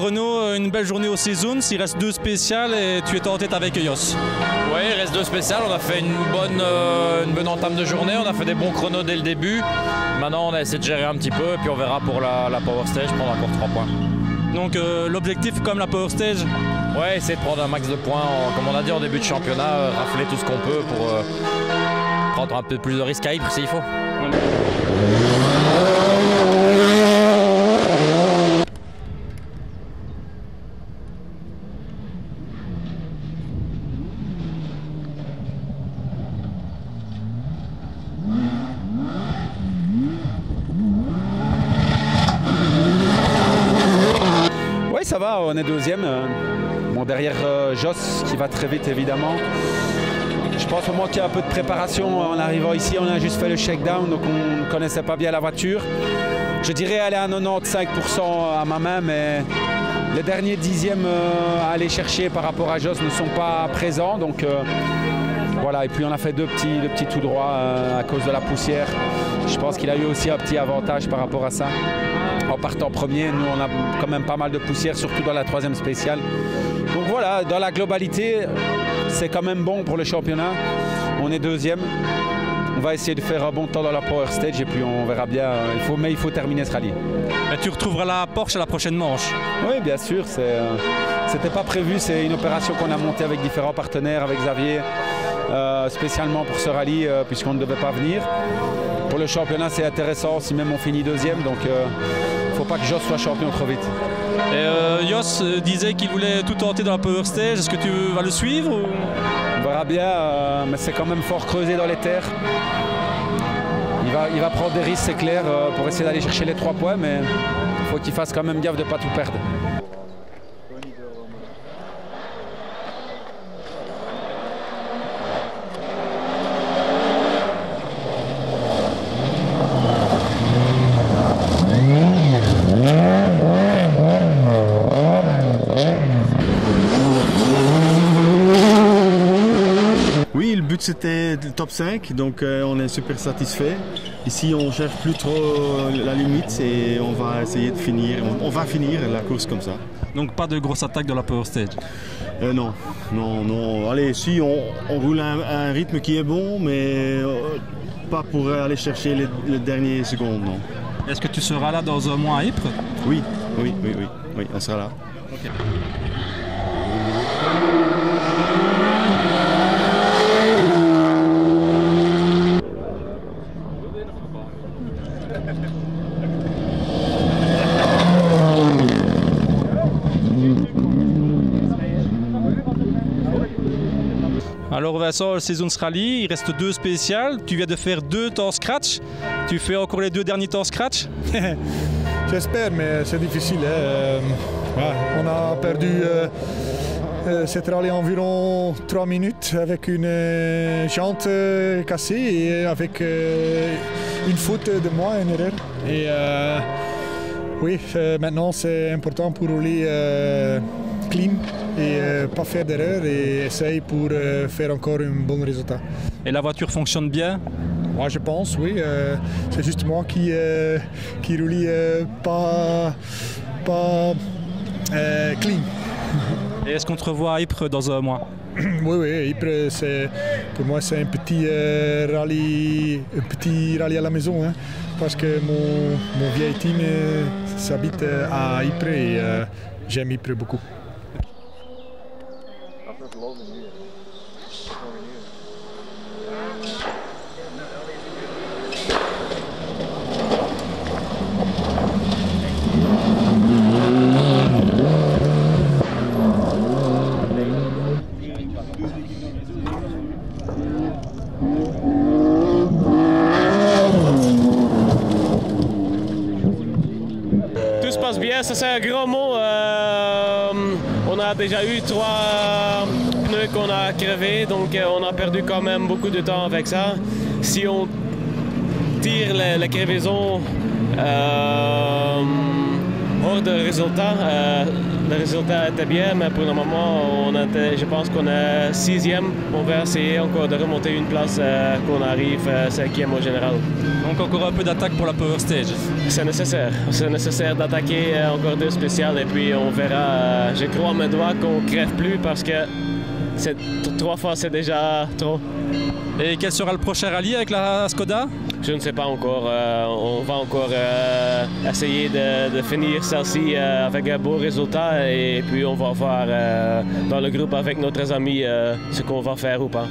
Renault, une belle journée au Seasons, il reste 2 spéciales et tu es en tête avec Jos. Oui, il reste 2 spéciales, on a fait une bonne entame de journée, on a fait des bons chronos dès le début. Maintenant on a essayé de gérer un petit peu et puis on verra pour la Power Stage, prendre encore 3 points. Donc l'objectif comme la Power Stage? Ouais, essayer de prendre un max de points, comme on a dit en début de championnat, rafler tout ce qu'on peut pour prendre un peu plus de risques à Ypres s'il faut. Oui, ça va, on est deuxième. Bon, derrière Jos qui va très vite évidemment. Je pense au moins qu'il y a un peu de préparation en arrivant ici. On a juste fait le shakedown, donc on ne connaissait pas bien la voiture. Je dirais aller à 95% à ma main, mais les derniers dixièmes à aller chercher par rapport à Jos ne sont pas présents. Donc voilà, et puis on a fait deux petits tout droits à cause de la poussière. Je pense qu'il a eu aussi un petit avantage par rapport à ça. En partant premier, nous on a quand même pas mal de poussière, surtout dans la troisième spéciale. Donc voilà, dans la globalité, c'est quand même bon pour le championnat. On est deuxième. On va essayer de faire un bon temps dans la Power Stage et puis on verra bien. Mais il faut terminer ce rallye. Et tu retrouveras la Porsche à la prochaine manche? Oui, bien sûr. C'était pas prévu. C'est une opération qu'on a montée avec différents partenaires, avec Xavier, spécialement pour ce rallye, puisqu'on ne devait pas venir. Pour le championnat, c'est intéressant si même on finit deuxième. Donc il ne faut pas que Jos soit champion trop vite. Et Jos disait qu'il voulait tout tenter dans la Power Stage. Est-ce que tu vas le suivre ou... On verra bien, mais c'est quand même fort creusé dans les terres. Il va prendre des risques, c'est clair, pour essayer d'aller chercher les 3 points, mais il faut qu'il fasse quand même gaffe de ne pas tout perdre. Oui, le but c'était le top 5, donc on est super satisfait. Ici on cherche plus trop la limite et on va essayer de finir, on va finir la course comme ça. Donc pas de grosse attaque dans la Power Stage? Non. Allez, si on roule un rythme qui est bon, mais pas pour aller chercher les dernières secondes, non. Est-ce que tu seras là dans un mois à Ypres? Oui, on sera là. Okay. Alors Vincent, le Seasons Rally, il reste 2 spéciales. Tu viens de faire 2 temps scratch. Tu fais encore les 2 derniers temps scratch? J'espère, mais c'est difficile. On a perdu cette rallye environ 3 minutes avec une jante cassée et avec une faute de moi, une erreur. Et oui, maintenant c'est important pour rouler clean et pas faire d'erreur et essayer pour faire encore un bon résultat. Et la voiture fonctionne bien? Moi je pense, oui. C'est juste moi qui roule pas clean. Et est-ce qu'on te revoit à Ypres dans un mois? Oui, Ypres, pour moi c'est un petit rallye à la maison, hein, parce que mon vieil team s'habite à Ypres et j'aime Ypres beaucoup. Tout se passe bien, ça c'est un grand mot. On a déjà eu 3 pneus qu'on a crevés, donc on a perdu quand même beaucoup de temps avec ça. Si on tire la crevaison hors de résultat, le résultat était bien, mais pour le moment, je pense qu'on est 6e. On va essayer encore de remonter une place qu'on arrive 5e au général. Donc encore un peu d'attaque pour la Power Stage. C'est nécessaire d'attaquer encore 2 spéciales et puis on verra. Je crois à mes doigts qu'on ne crève plus parce que 3 fois c'est déjà trop. Et quel sera le prochain rallye avec la Skoda? Je ne sais pas encore. On va encore essayer de finir celle-ci avec un beau résultat et puis on va voir dans le groupe avec notre amis ce qu'on va faire ou pas.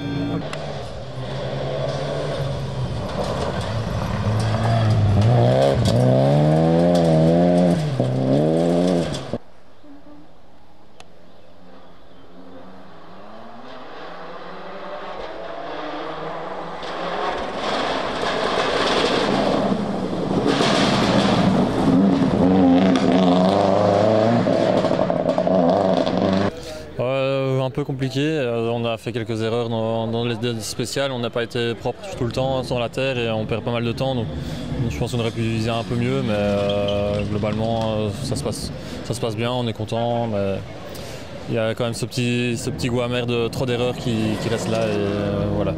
Un peu compliqué, on a fait quelques erreurs dans les spéciales, on n'a pas été propre tout le temps sur la terre et on perd pas mal de temps, donc je pense qu'on aurait pu viser un peu mieux, mais globalement ça se passe bien, on est content, mais il y a quand même ce petit goût amer de trop d'erreurs qui reste là et voilà.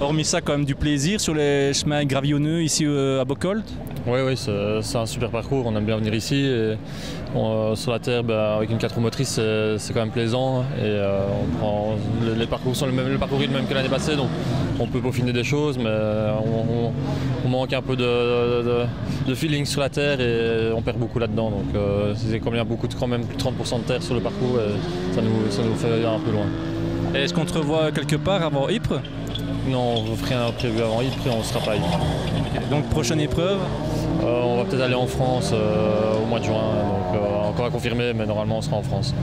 Hormis ça, quand même du plaisir sur les chemins gravillonneux ici à Bocholt? Oui, c'est un super parcours, on aime bien venir ici. Et sur la terre, avec une 4 roues motrices, c'est quand même plaisant. Et les parcours sont le parcours est le même que l'année passée, donc on peut peaufiner des choses, mais on manque un peu de feeling sur la terre et on perd beaucoup là-dedans. Donc c'est quand même plus de 30% de terre sur le parcours et ça nous fait aller un peu loin. Est-ce qu'on te revoit quelque part avant Ypres? Non, on ne fait rien prévu avant Ypres et on ne sera pas à Ypres. Donc prochaine épreuve? On va peut-être aller en France au mois de juin, donc encore à confirmer, mais normalement on sera en France.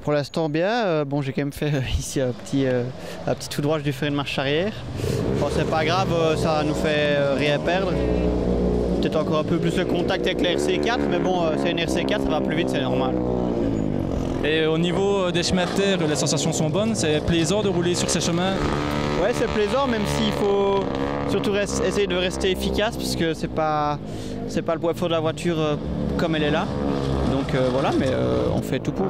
Pour l'instant bien, bon j'ai quand même fait ici un petit tout droit, j'ai dû faire une marche arrière. Bon, c'est pas grave, ça nous fait rien perdre. Peut-être encore un peu plus le contact avec la RC4, mais bon c'est une RC4, ça va plus vite, c'est normal. Et au niveau des chemins de terre, les sensations sont bonnes, c'est plaisant de rouler sur ces chemins? Ouais, c'est plaisant, même s'il faut surtout essayer de rester efficace, puisque c'est pas le point fort de la voiture comme elle est là. Donc voilà, mais on fait tout pour.